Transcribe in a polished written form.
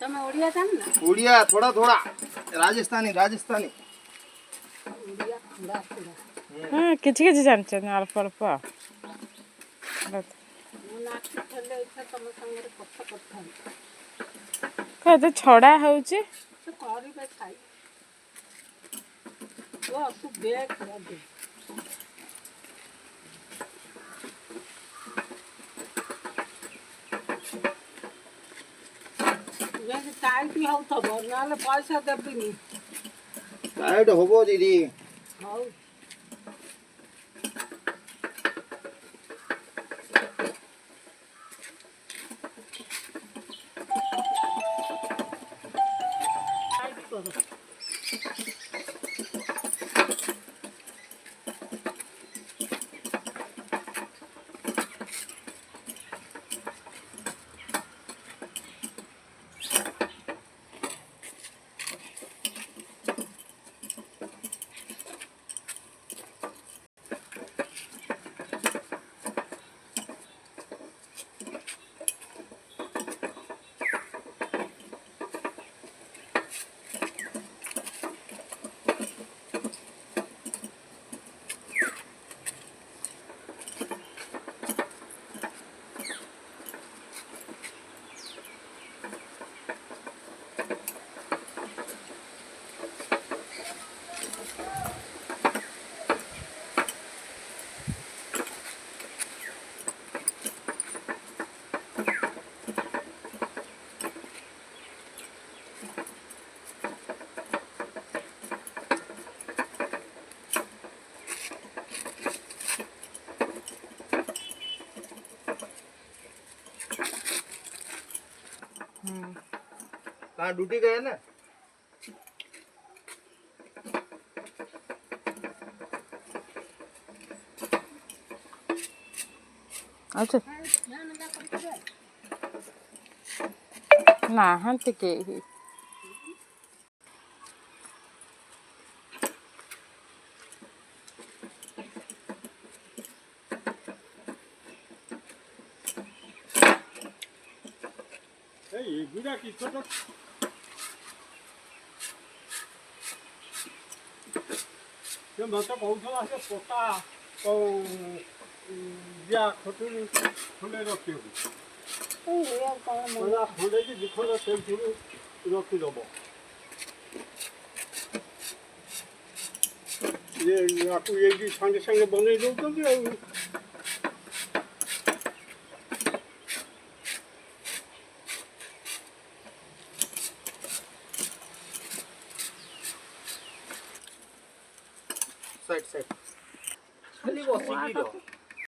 તમે ઓડિયા જાણ ને उड़िया थोड़ा थोड़ा राजस्थानी राजस्थानी ઓડિયા થોડા થોડા ହଁ କିଛି କିଛି ଜାଣିଛନ୍ତି ଅଳ୍ପ ଅଳ୍ପ ମୁଁ ନାଚି ଥିଲେ ଇଚ୍ଛା ତମ ସାଙ୍ଗରେ କଥା କରିଥାନ୍ତି ଏତେ ଛଡ଼ା ହେଉଛି ସେ କରିବେ ଖାଇ ତୁ ବେଗ ଦେ ଯେମିତି ଟାଇଟ୍ ହେଉଥିବ ନହେଲେ ପଇସା ଦେବିନି टाइट होबो दीदी ହଉ ଟାଇଟ୍ କର कहाँ ड्यूटी गए ना अच्छा ନାହାନ୍ତି କେହି ଏଗୁଡ଼ା କି ଛୋଟ ସେ ମୋତେ କହୁଥିଲା ସେ ପଟା ଦିଆ ଖଟୁଲି ଖଣ୍ଡେ ରଖିବାକୁ ଖଣ୍ଡେ କି ଦୁଇ ଖଣ୍ଡ ସେଇଥିରୁ ରଖିଦେବ ୟାକୁ ଏଇଠି ସାଙ୍ଗେ ସାଙ୍ଗେ ବନେଇ ଦେଉଛନ୍ତି ଆଉ साइड साइड खाली बसिकी